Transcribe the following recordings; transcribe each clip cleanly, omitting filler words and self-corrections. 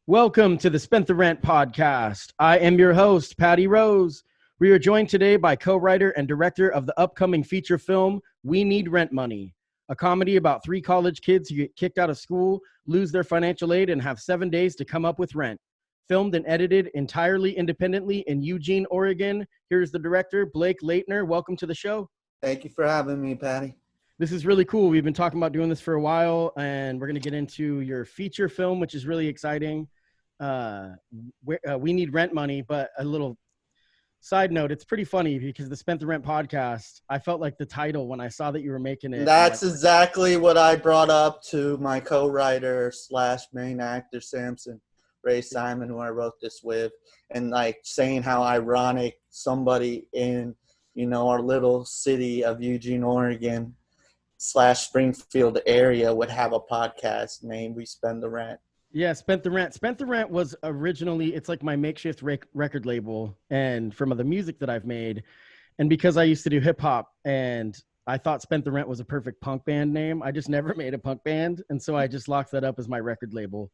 Welcome to the Spent the Rent podcast. I am your host, Patty Rose. We are joined today by co-writer and director of the upcoming feature film, We Need Rent Money, a comedy about three college kids who get kicked out of school, lose their financial aid, and have 7 days to come up with rent. Filmed and edited entirely independently in Eugene, Oregon. Here's the director, Blake Laitner. Welcome to the show. Thank you for having me, Patty. This is really cool. We've been talking about doing this for a while, and we're going to get into your feature film, which is really exciting. We Need Rent Money, but a little side note, it's pretty funny because the Spent the Rent podcast, I felt like the title when I saw that you were making it. That's exactly what I brought up to my co-writer / main actor, Sampson Ray Simon, who I wrote this with, and like saying how ironic somebody in, our little city of Eugene, Oregon / Springfield area would have a podcast named We Spend the Rent. Yeah, Spent the Rent. Spent the Rent was originally, it's like my makeshift record label and from the music that I've made. And because I used to do hip hop and I thought Spent the Rent was a perfect punk band name, I just never made a punk band. And so I just locked that up as my record label.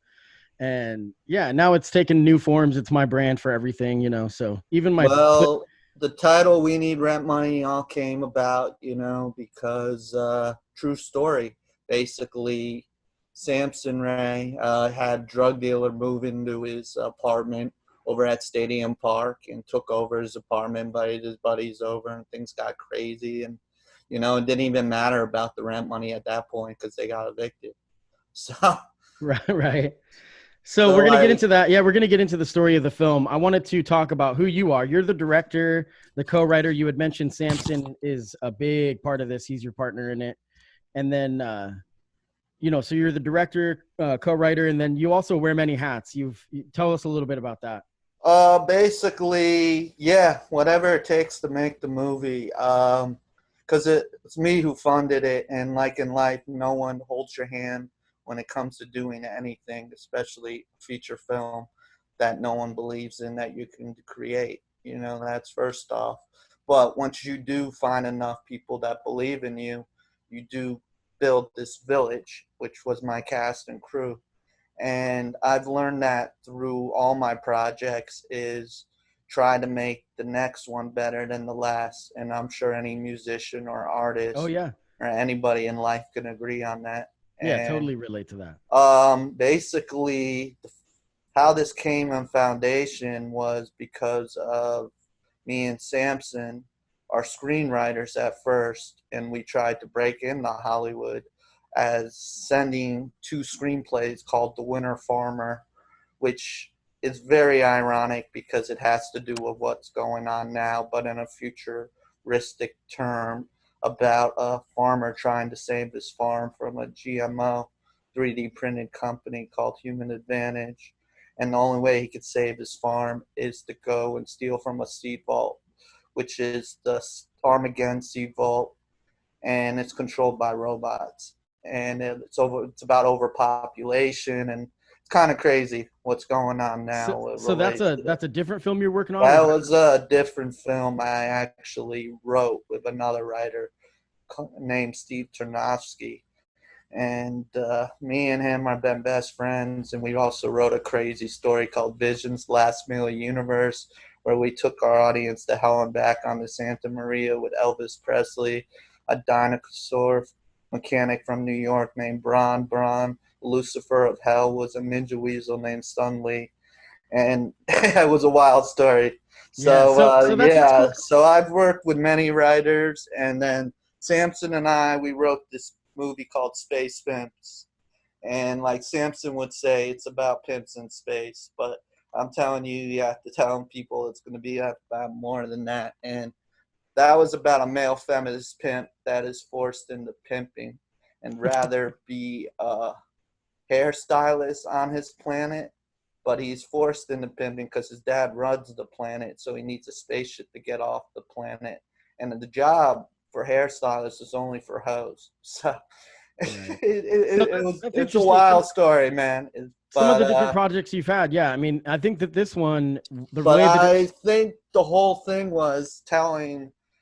And yeah, now it's taken new forms. It's my brand for everything, so even my... Well, the title We Need Rent Money all came about, because true story, basically, Sampson Ray had a drug dealer move into his apartment over at Stadium Park and took over his apartment, invited his buddies over, and things got crazy. And, it didn't even matter about the rent money at that point because they got evicted. So, right. So we're going to get into that. Yeah, we're going to get into the story of the film. I wanted to talk about who you are. You're the director, the co-writer. You had mentioned Sampson is a big part of this. He's your partner in it. And then... so you're the director, co-writer, and then you also wear many hats. Tell us a little bit about that. Basically, yeah, whatever it takes to make the movie. Because it's me who funded it, and like in life, no one holds your hand when it comes to doing anything, especially feature film that no one believes in that you can create. That's first off. But once you do find enough people that believe in you, you do build this village, which was my cast and crew. And I've learned that through all my projects is try to make the next one better than the last. And I'm sure any musician or artist or anybody in life can agree on that. Yeah, totally relate to that. Basically, how this came on foundation was because of me and Sampson are screenwriters at first, and we tried to break into Hollywood as sending 2 screenplays called The Winter Farmer, which is very ironic because it has to do with what's going on now, but in a futuristic term about a farmer trying to save his farm from a GMO 3D printed company called Human Advantage. And the only way he could save his farm is to go and steal from a seed vault, which is the Armageddon Seed Vault, and it's controlled by robots. And it's about overpopulation, and it's kind of crazy what's going on now. So that's a different film you're working on? That was a different film I actually wrote with another writer named Steve Ternovsky. And me and him have been best friends, and we also wrote a crazy story called Vision's Last Meal Universe, where we took our audience to hell and back on the Santa Maria with Elvis Presley, a dinosaur mechanic from New York named Bron. Lucifer of Hell was a ninja weasel named Sun Lee. And it was a wild story. So I've worked with many writers, and then Sampson and I, we wrote this movie called Space Pimps. And like Sampson would say, it's about pimps in space, but I'm telling you, you have to tell people it's going to be about more than that. And that was about a male feminist pimp that is forced into pimping and rather be a hairstylist on his planet, but he's forced into pimping because his dad runs the planet, so he needs a spaceship to get off the planet. And the job for hairstylists is only for hoes. So Right. it's a wild story, man. Some of the different projects you've had, yeah. I mean, I think that this one, I think the whole thing was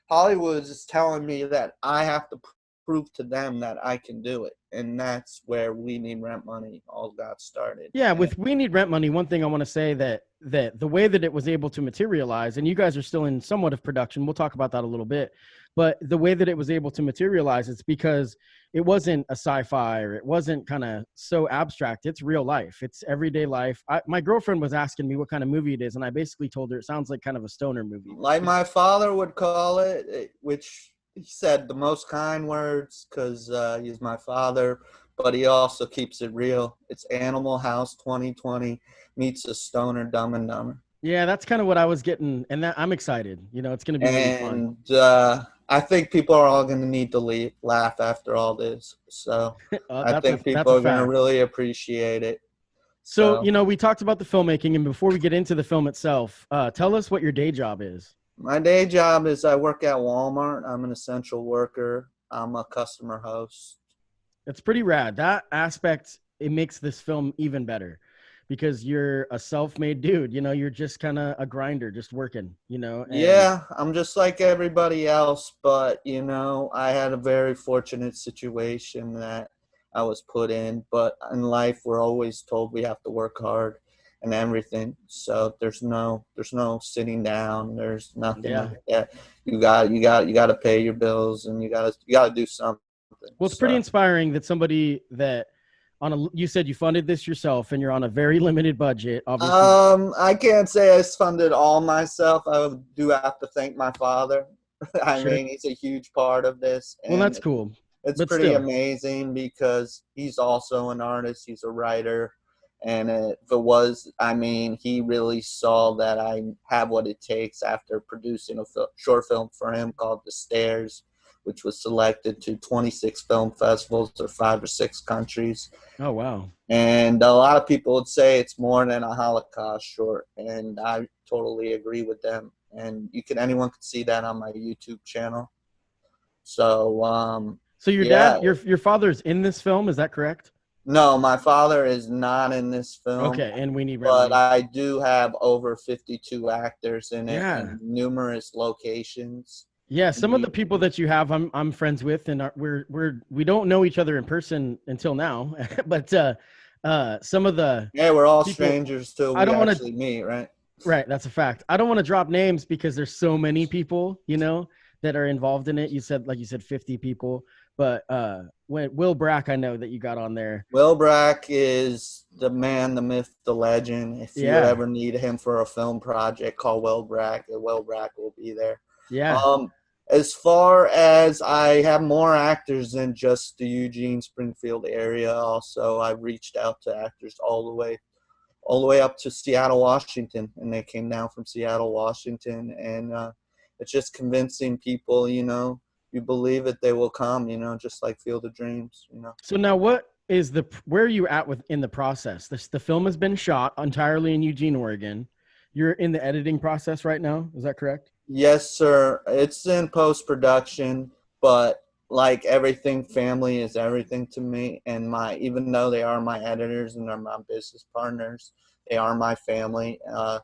Hollywood is telling me that I have to prove to them that I can do it. and that's where We Need Rent Money all got started. Yeah, with We Need Rent Money, one thing I want to say that the way that it was able to materialize, and you guys are still in somewhat of production, we'll talk about that a little bit, but the way that it was able to materialize, it's because it wasn't a sci-fi or it wasn't kind of so abstract. It's real life. It's everyday life. My girlfriend was asking me what kind of movie it is, and I basically told her it sounds like kind of a stoner movie. Like my father would call it, which he said the most kind words because he's my father, but he also keeps it real. It's Animal House 2020 meets a stoner Dumb and Dumber. Yeah, that's kind of what I was getting, and that I'm excited. You know, it's going to be really fun. And I think people are all going to need to laugh after all this. So I think people are going to really appreciate it. So, you know, we talked about the filmmaking, and before we get into the film itself, tell us what your day job is. My day job is I work at Walmart. I'm an essential worker. I'm a customer host. It's pretty rad. That aspect, it makes this film even better because you're a self-made dude. You know, you're just kind of a grinder, just working, you know. And yeah, I'm just like everybody else, but, you know, I had a very fortunate situation that I was put in. But in life, we're always told we have to work hard and everything. So there's no sitting down. There's nothing like that. You got to pay your bills, and you got to do something. Well, it's pretty inspiring that somebody that you said you funded this yourself and you're on a very limited budget. Obviously. I can't say I funded all myself. I do have to thank my father. I mean, he's a huge part of this. Well, that's cool. It's pretty amazing because he's also an artist. He's a writer. And he really saw that I have what it takes after producing a short film for him called The Stairs, which was selected to 26 film festivals or 5 or 6 countries. Oh, wow. And a lot of people would say it's more than a Holocaust short, and I totally agree with them. And anyone can see that on my YouTube channel. So, so your dad, your father's in this film, is that correct? No, my father is not in this film. Okay, and We Need Rent Money. But I do have over 52 actors in it in numerous locations. Yeah, some of the people that you have, I'm friends with, and we don't know each other in person until now. But some of the we're all strangers till we actually meet, right? Right, that's a fact. I don't want to drop names because there's so many people, you know, that are involved in it. You said 50 people, but when Will Brack, I know that you got on there. Will Brack is the man, the myth, the legend. If you ever need him for a film project, call Will Brack. Will Brack will be there. Yeah. As far as I have more actors than just the Eugene Springfield area. Also, I've reached out to actors all the way up to Seattle, Washington, and they came down from Seattle, Washington, and it's just convincing people, you know, you believe it, they will come, you know, just like Field of Dreams, you know. So now where are you at in the process? The film has been shot entirely in Eugene, Oregon. You're in the editing process right now. Is that correct? Yes, sir. It's in post-production, but like everything, family is everything to me. And even though they are my editors and they're my business partners, they are my family. I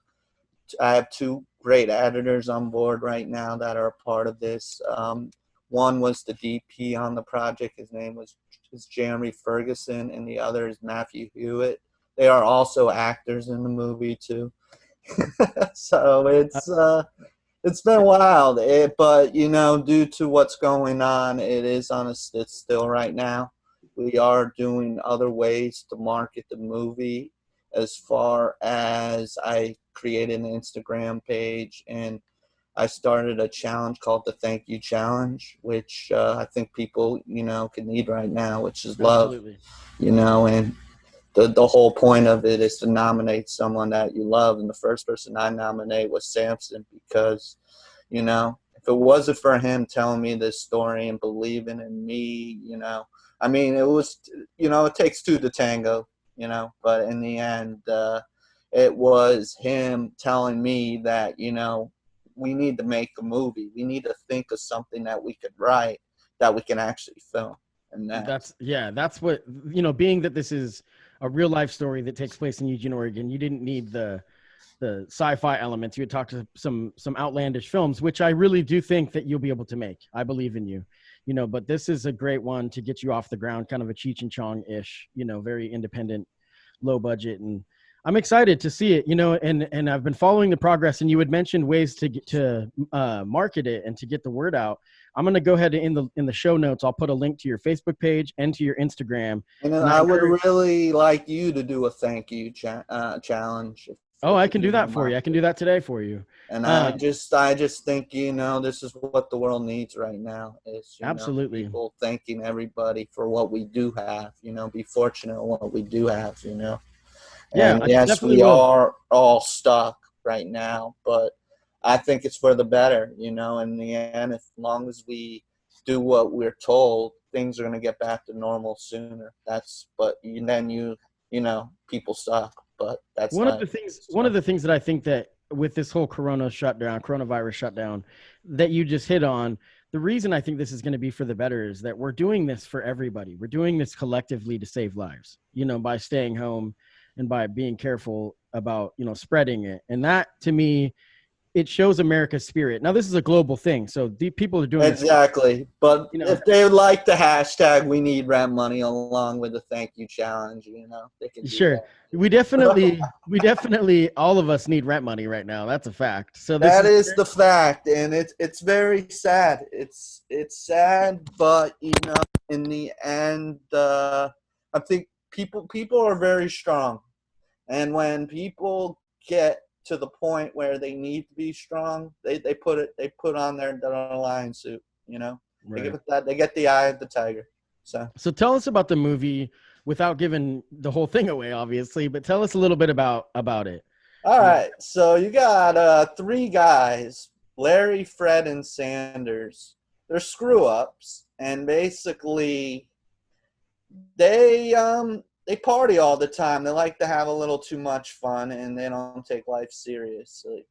have 2 great editors on board right now that are a part of this. One was the DP on the project. His name is Jeremy Ferguson, and the other is Matthew Hewitt. They are also actors in the movie too. So it's been wild, but you know, due to what's going on, it is on a still right now. We are doing other ways to market the movie. As far as I created an Instagram page and I started a challenge called the Thank You Challenge, which I think people, you know, can need right now, which is love. Absolutely. You know, and the whole point of it is to nominate someone that you love. And the first person I nominate was Sampson because, you know, if it wasn't for him telling me this story and believing in me, you know, I mean, it was, you know, it takes 2 to tango, you know, but in the end, it was him telling me that, you know, we need to make a movie. We need to think of something that we could write that we can actually film. And that's what, you know, being that this is a real life story that takes place in Eugene, Oregon, you didn't need the sci-fi elements. You had talked to some outlandish films, which I really do think that you'll be able to make. I believe in you. but this is a great one to get you off the ground, kind of a Cheech and Chong-ish, very independent, low budget. And I'm excited to see it, and I've been following the progress, and you had mentioned ways to get to market it and to get the word out. I'm going to go ahead and in the show notes, I'll put a link to your Facebook page and to your Instagram. And then I would really like you to do a thank you challenge. Oh, I can do that for you. I can do that today for you. And I just think, this is what the world needs right now is, absolutely, people thanking everybody for what we do have, be fortunate in what we do have, And yes, we are all stuck right now, but I think it's for the better, in the end, as long as we do what we're told, things are going to get back to normal sooner. People suck, but that's one of the things that I think that with this whole coronavirus shutdown that you just hit on, the reason I think this is going to be for the better is that we're doing this for everybody. We're doing this collectively to save lives, by staying home and by being careful about, spreading it. And that, to me, it shows America's spirit. Now, this is a global thing, so the people are doing exactly. But if they would like the hashtag "We Need Rent Money" along with the thank you challenge, they can. Sure, we definitely, all of us need rent money right now. That's a fact. So that is the fact, and it's very sad. It's sad, but in the end, I think people are very strong, and when people get to the point where they need to be strong, they put on their lion suit, Right. They get the eye of the tiger. So tell us about the movie without giving the whole thing away, obviously, but tell us a little bit about it. All right. So you got 3 guys, Larry, Fred, and Sanders. They're screw ups, and basically they party all the time. They like to have a little too much fun, and they don't take life seriously.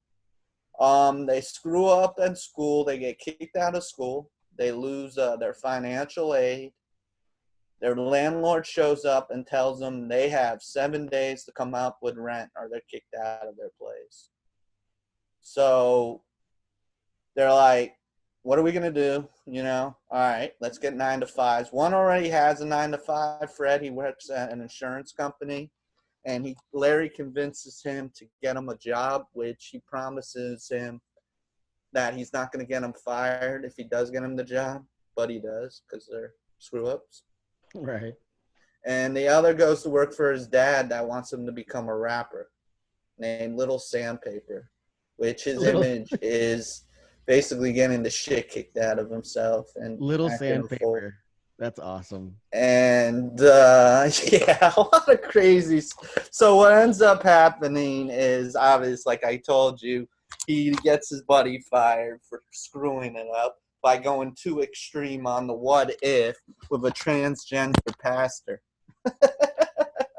They screw up in school. They get kicked out of school. They lose their financial aid. Their landlord shows up and tells them they have 7 days to come up with rent or they're kicked out of their place. So they're like, what are we going to do? All right, let's get 9 to 5s. One already has a 9 to 5, Fred. He works at an insurance company. And Larry convinces him to get him a job, which he promises him that he's not going to get him fired if he does get him the job. But he does because they're screw-ups. Right. And the other goes to work for his dad that wants him to become a rapper named Little Sandpaper, which his image is basically getting the shit kicked out of himself. And Little Sandpaper. That's awesome. And a lot of crazy. So what ends up happening is obvious, like I told you, he gets his buddy fired for screwing it up by going too extreme on the what if with a transgender pastor.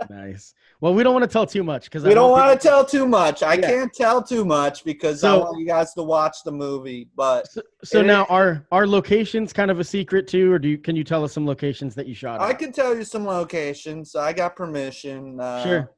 Nice. Well, we don't want to tell too much because we don't want to tell too much. I can't tell too much because I want you guys to watch the movie. But so now, are locations kind of a secret too, or can you tell us some locations that you shot? I can tell you some locations. I got permission. Sure.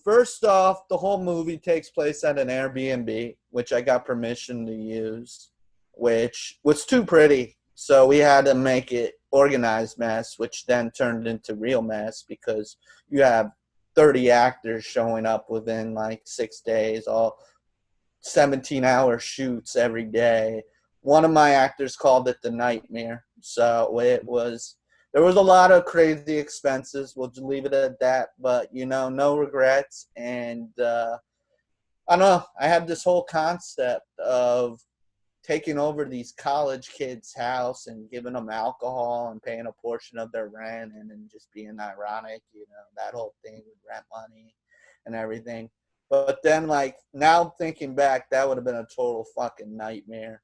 First off, the whole movie takes place at an Airbnb, which I got permission to use, which was too pretty. So we had to make it organized mess, which then turned into real mess because you have 30 actors showing up within like 6 days, all 17-hour shoots every day. One of my actors called it the nightmare. So there was a lot of crazy expenses. We'll just leave it at that. But, no regrets. And I don't know. I had this whole concept of taking over these college kids' house and giving them alcohol and paying a portion of their rent and then just being ironic, that whole thing with rent money and everything. But then, now thinking back, that would have been a total fucking nightmare,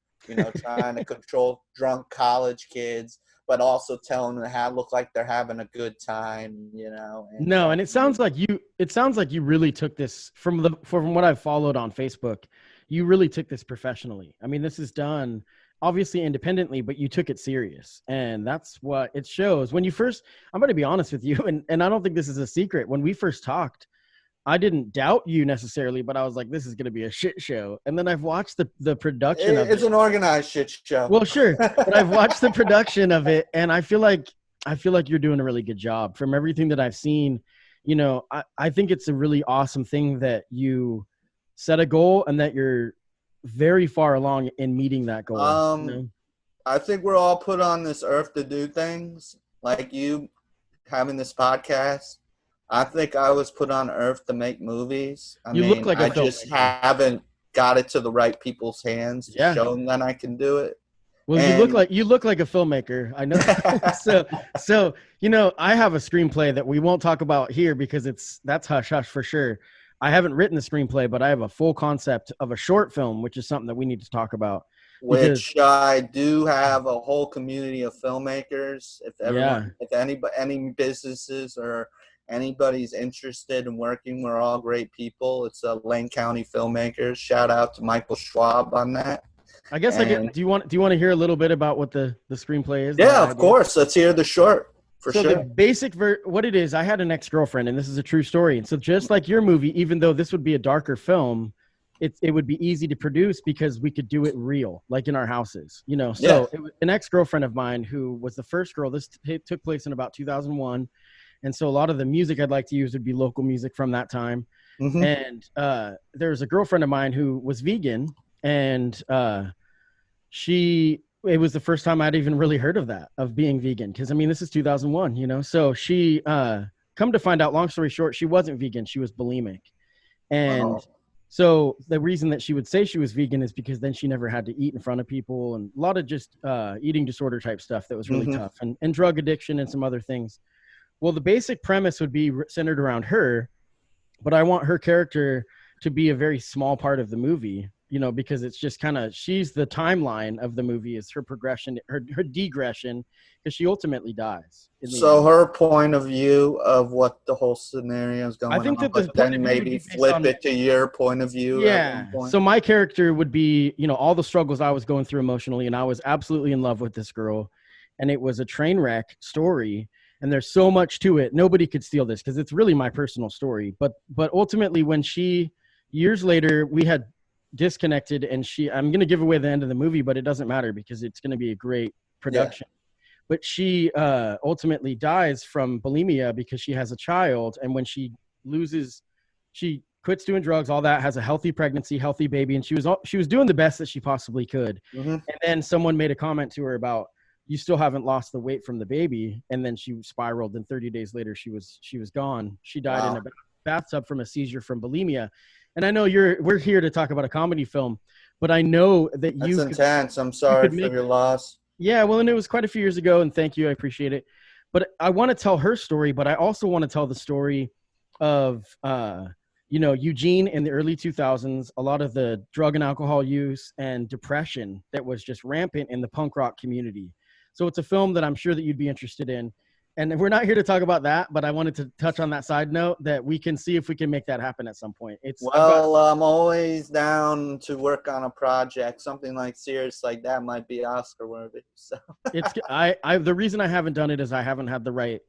trying to control drunk college kids, but also telling them to look like they're having a good time, And it sounds like you really took this from what I've followed on Facebook. You really took this professionally. I mean, this is done obviously independently, but you took it serious. And that's what it shows. When you first, I'm going to be honest with you, and I don't think this is a secret. When we first talked, I didn't doubt you necessarily, but I was like, this is going to be a shit show. And then I've watched the production of it. It's an organized shit show. Well, sure, but I've watched the production of it, and I feel like you're doing a really good job. From everything that I've seen, you know, I think it's a really awesome thing that you set a goal and that you're very far along in meeting that goal. You know? I think we're all put on this earth to do things, like you having this podcast. I think I was put on earth to make movies. I look like I just haven't got it to the right people's hands to show them that I can do it. Well, you look like a filmmaker. I know. so you know, I have a screenplay that we won't talk about here because that's hush hush for sure. I haven't written the screenplay, but I have a full concept of a short film, which is something that we need to talk about. Which I do have a whole community of filmmakers. If everyone, if any businesses or anybody's interested in working, we're all great people. It's a Lane County Filmmakers. Shout out to Michael Schwab on that. I guess do you want to hear a little bit about what the screenplay is? Yeah, of course. Let's hear the short. So the basic what it is, I had an ex-girlfriend, and this is a true story. And so just like your movie, even though this would be a darker film, it would be easy to produce because we could do it real, like in our houses, you know. So it was an ex-girlfriend of mine who was the first girl. This took place in about 2001. And so a lot of the music I'd like to use would be local music from that time. Mm-hmm. And there was a girlfriend of mine who was vegan, and it was the first time I'd even really heard of being vegan. Cause I mean, this is 2001, you know? So she, come to find out, long story short, she wasn't vegan. She was bulimic. And so the reason that she would say she was vegan is because then she never had to eat in front of people, and a lot of just eating disorder type stuff that was really tough, and drug addiction and some other things. Well, the basic premise would be centered around her, but I want her character to be a very small part of the movie, you know, because it's just kind of, she's the timeline of the movie, is her progression, her degression, because she ultimately dies. So her point of view of what the whole scenario is going on. I think that then maybe flip it to your point of view. Yeah. So my character would be, you know, all the struggles I was going through emotionally, and I was absolutely in love with this girl, and it was a train wreck story. And there's so much to it. Nobody could steal this because it's really my personal story. But ultimately, when years later, we had disconnected, and I'm going to give away the end of the movie, but it doesn't matter because it's going to be a great production. Yeah. But she ultimately dies from bulimia because she has a child. And when she quits doing drugs, all that, has a healthy pregnancy, healthy baby. And she was doing the best that she possibly could. Mm-hmm. And then someone made a comment to her about, you still haven't lost the weight from the baby. And then she spiraled, and 30 days later she was gone. She died in a bathtub from a seizure from bulimia. And I know we're here to talk about a comedy film, but I know that that's intense. I'm sorry for your loss. Yeah. Well, and it was quite a few years ago, and thank you. I appreciate it. But I want to tell her story, but I also want to tell the story of, you know, Eugene in the early 2000s, a lot of the drug and alcohol use and depression that was just rampant in the punk rock community. So it's a film that I'm sure that you'd be interested in. And we're not here to talk about that, but I wanted to touch on that side note that we can see if we can make that happen at some point. I'm always down to work on a project. Something like serious like that might be Oscar worthy. So the reason I haven't done it is I haven't had the right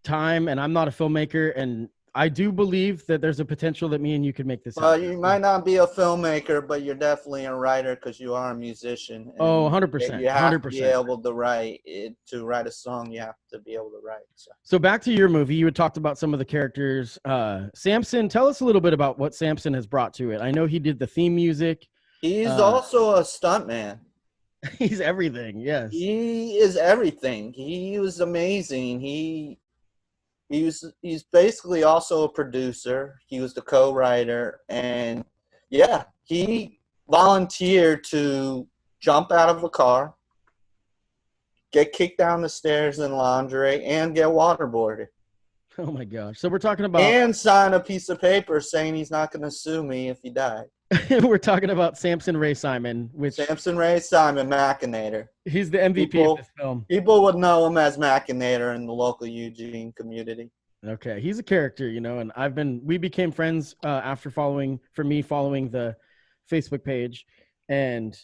time, and I'm not a filmmaker, and I do believe that there's a potential that me and you could make this happen. You might not be a filmmaker, but you're definitely a writer because you are a musician. 100%. You have to be able to write. To write a song, you have to be able to write. So back to your movie, you had talked about some of the characters. Sampson, tell us a little bit about what Sampson has brought to it. I know he did the theme music. He's also a stuntman. He's everything, yes. He is everything. He was amazing. He's basically also a producer. He was the co-writer, and he volunteered to jump out of a car, get kicked down the stairs in lingerie, and get waterboarded. Oh my gosh! So we're talking about and sign a piece of paper saying he's not going to sue me if he died. We're talking about Sampson Ray Simon, Sampson Ray Simon, Machinator. He's the MVP of this film. People would know him as Machinator in the local Eugene community. Okay, he's a character, you know, and we became friends after following the Facebook page, and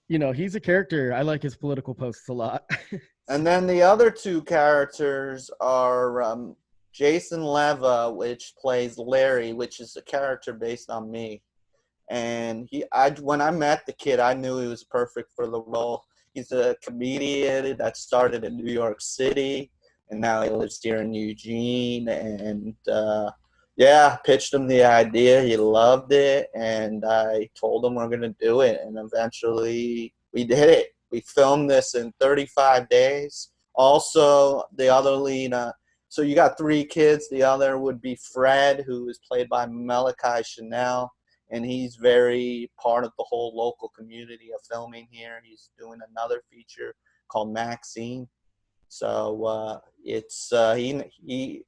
you know, he's a character. I like his political posts a lot. And then the other two characters are Jason Leva, which plays Larry, which is a character based on me. And when I met the kid, I knew he was perfect for the role. He's a comedian that started in New York City, and now he lives here in Eugene. And yeah, pitched him the idea. He loved it, and I told him we're gonna do it. And eventually, we did it. We filmed this in 35 days. Also, the other lead. So you got 3 kids. The other would be Fred, who is played by Malachi Chanel. And he's very part of the whole local community of filming here. He's doing another feature called Maxine. So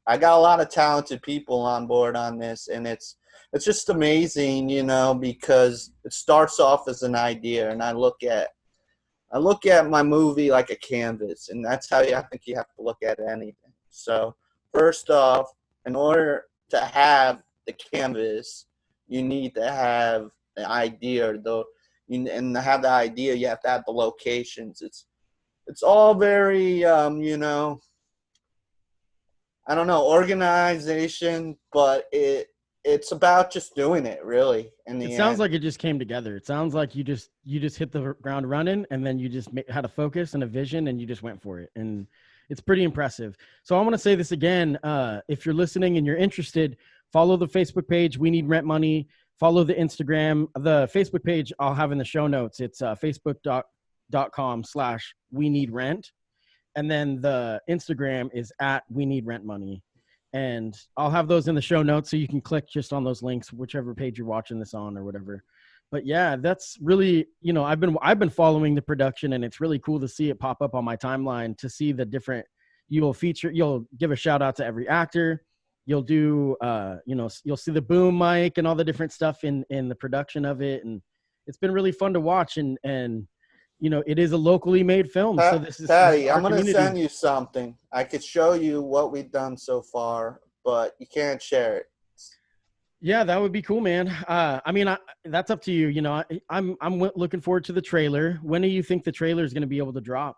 I got a lot of talented people on board on this, and it's just amazing, because it starts off as an idea, and I look at my movie like a canvas, and that's how I think you have to look at anything. So first off, in order to have the canvas, you need to have the idea, and to have the idea, you have to have the locations. It's all very, I don't know, organization, but it's about just doing it, really. It sounds like it just came together. It sounds like you just hit the ground running, and then you just had a focus and a vision, and you just went for it. And it's pretty impressive. So I want to say this again. If you're listening and you're interested, follow the Facebook page, We Need Rent Money. Follow the Instagram. The Facebook page I'll have in the show notes. It's facebook.com/We Need Rent. And then the Instagram is @We Need Rent Money. And I'll have those in the show notes so you can click just on those links, whichever page you're watching this on or whatever. But yeah, that's really, I've been following the production, and it's really cool to see it pop up on my timeline, to see the different, you'll give a shout out to every actor. You'll do, you'll see the boom mic and all the different stuff in the production of it. And it's been really fun to watch. And it is a locally made film. So this is Patty, I'm going to send you something. I could show you what we've done so far, but you can't share it. Yeah, that would be cool, man. That's up to you. I'm looking forward to the trailer. When do you think the trailer is going to be able to drop?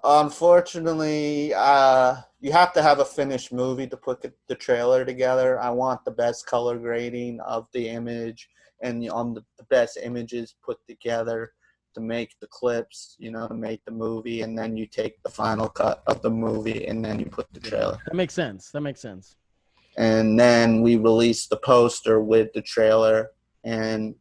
Unfortunately, you have to have a finished movie to put the trailer together. I want the best color grading of the image, and on the best images put together to make the clips, to make the movie, and then you take the final cut of the movie, and then you put the trailer. That makes sense. And then we release the poster with the trailer and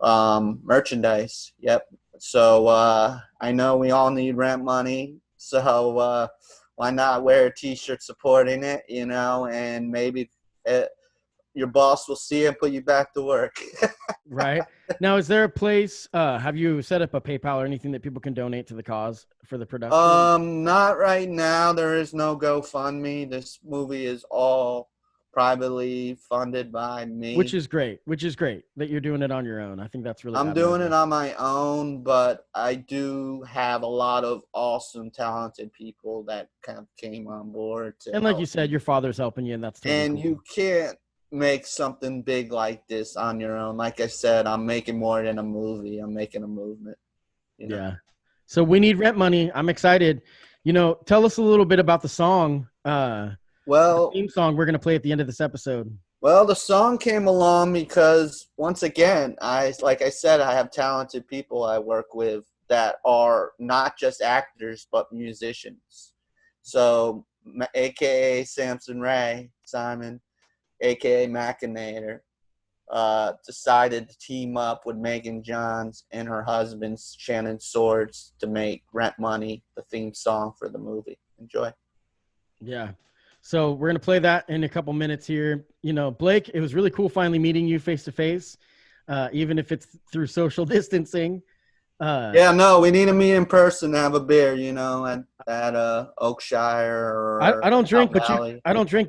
merchandise. Yep. So I know we all need rent money, so why not wear a T-shirt supporting it, and maybe your boss will see it and put you back to work. Right. Now, is there a place, have you set up a PayPal or anything that people can donate to the cause for the production? Not right now. There is no GoFundMe. This movie is all privately funded by me, which is great that you're doing it on your own. I think that's really I'm doing it on my own, but I do have a lot of awesome, talented people that kind of came on board and like you said, your father's helping you, and that's totally and cool. You can't make something big like this on your own. Like I said, I'm making more than a movie. I'm making a movement. Yeah. So We Need Rent Money. I'm excited. Tell us a little bit about the song. The theme song we're going to play at the end of this episode. Well, the song came along because, once again, like I said, I have talented people I work with that are not just actors but musicians. So, a.k.a. Sampson Ray Simon, a.k.a. Machinator, decided to team up with Megan Johns and her husband, Shannon Swords, to make Rent Money the theme song for the movie. Enjoy. Yeah. So we're going to play that in a couple minutes here. Blake, it was really cool finally meeting you face to face, even if it's through social distancing. We need to meet in person to have a beer, at Oakshire or I don't drink,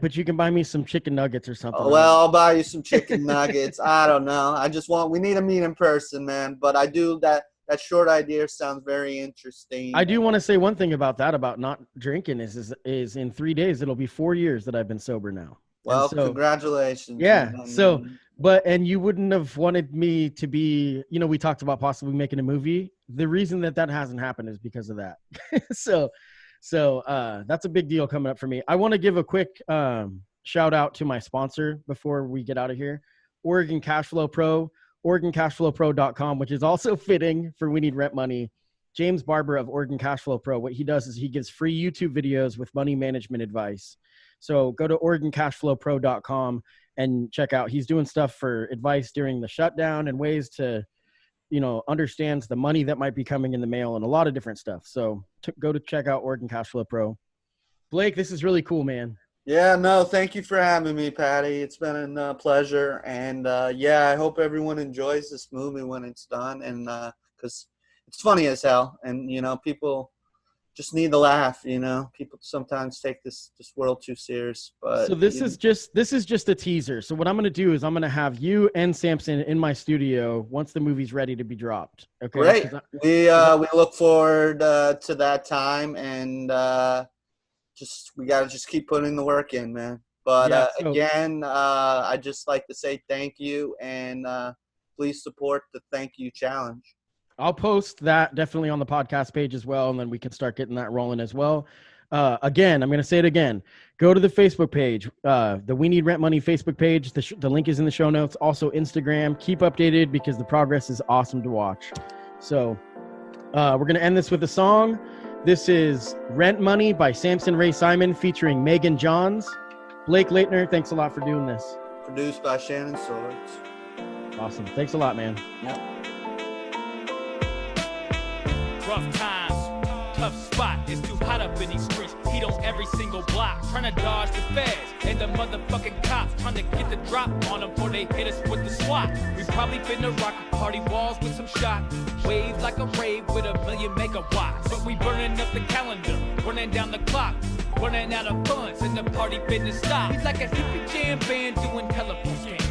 but you can buy me some chicken nuggets or something. Well, I'll buy you some chicken nuggets. I don't know. We need to meet in person, man. But I do that short idea sounds very interesting. I do want to say one thing about that, about not drinking is in 3 days, it'll be 4 years that I've been sober now. Well, congratulations. Yeah. And you wouldn't have wanted me to be, we talked about possibly making a movie. The reason that hasn't happened is because of that. So So that's a big deal coming up for me. I want to give a quick shout out to my sponsor before we get out of here, Oregon Cashflow Pro, OregonCashflowPro.com, which is also fitting for We Need Rent Money. James Barber of Oregon Cashflow Pro, what he does is he gives free YouTube videos with money management advice. So go to OregonCashflowPro.com and check out. He's doing stuff for advice during the shutdown and ways to, understands the money that might be coming in the mail and a lot of different stuff. So go to check out Oregon Cashflow Pro. Blake, this is really cool, man. Yeah, no, thank you for having me, Patty. It's been a pleasure. And, I hope everyone enjoys this movie when it's done. And because it's funny as hell. And, people just need to laugh, People sometimes take this world too serious. But so this is just a teaser. So what I'm going to do is I'm going to have you and Sampson in my studio once the movie's ready to be dropped. Okay. Great. We look forward to that time, and we got to just keep putting the work in, man. But again, I'd just like to say thank you, and please support the Thank You Challenge. I'll post that definitely on the podcast page as well, and then we can start getting that rolling as well. Again, I'm going to say it again. Go to the Facebook page, the We Need Rent Money Facebook page. The link is in the show notes. Also Instagram. Keep updated because the progress is awesome to watch. So we're going to end this with a song. This is Rent Money by Sampson Ray Simon featuring Megan Johns. Blake Laitner, thanks a lot for doing this. Produced by Shannon Swords. Awesome. Thanks a lot, man. Yep. Rough times, tough spot, it's too hot up in these streets. Heat on every single block, trying to dodge the feds and the motherfucking cops, trying to get the drop on them before they hit us with the SWAT. We probably finna rock party walls with some shot, wave like a rave with 1,000,000 megawatts. But we burning up the calendar, running down the clock, running out of funds, and the party finna stop. We like a hippie jam band doing telephone scams.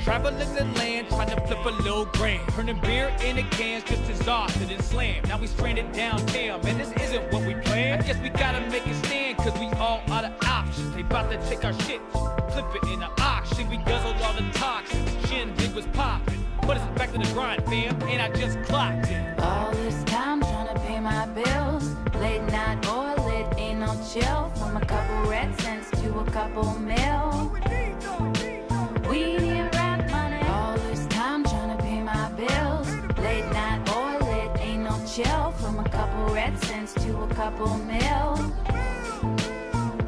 Traveling the land, trying to flip a little grand. Turning beer into cans just as often and slam. Now we stranded downtown, man, this isn't what we planned. I guess we gotta make a stand, cause we all out of options. They bout to take our shit, flip it in the auction. We guzzled all the toxins, shindig was popping. Put us back to the grind, fam, and I just clocked it. All this time trying to pay my bills. Late night oil, it ain't no chill. From a couple red cents to a couple mil. We need rent money. All this time trying to pay my bills. Late night oil, it ain't no chill. From a couple red cents to a couple mil.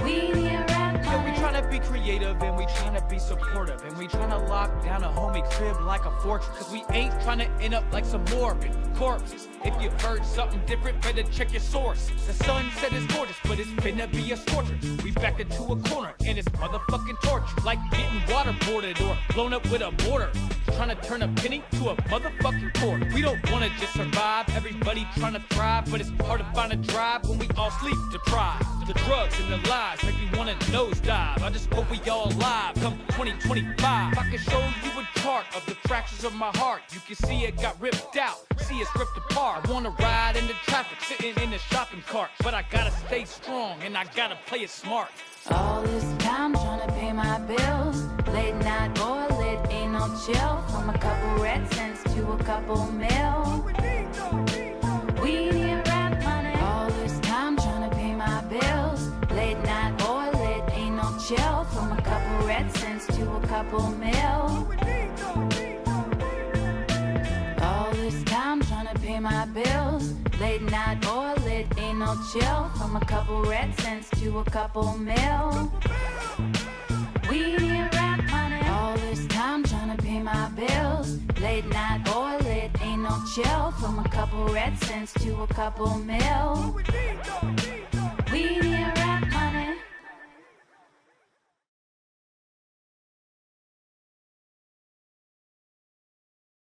We need rent money. Yeah, we tryna be creative and we tryna be supportive, and we tryna lock down a homie crib like a fortress. Cause we ain't tryna end up like some morbid corpses. If you heard something different, better check your source. The sunset is gorgeous, but it's finna be a scorcher. We backed into a corner and it's motherfucking torture. Like getting waterboarded or blown up with a mortar. Trying to turn a penny to a motherfucking quarter. We don't wanna just survive, everybody trying to thrive, but it's hard to find a drive when we all sleep deprived. The drugs and the lies make me wanna nosedive. I just hope we all alive come 2025. If I can show you a chart of the fractures of my heart, you can see it got ripped out, see it's ripped apart. I wanna ride in the traffic, sitting in the shopping cart, but I gotta stay strong and I gotta play it smart. All this time trying to pay my bills. Late night oil, it ain't no chill. From a couple red cents to a couple mil. We need rent money. All this time trying to pay my bills. Late night oil, it ain't no chill. From a couple red cents to a couple mil. All this time trying to pay my bills. Late night oil, it ain't no chill. From a couple red cents to a couple mil. We need rent money. All this time trying to pay my bills. Late night oil, it ain't no chill. From a couple red cents to a couple mil. We need rent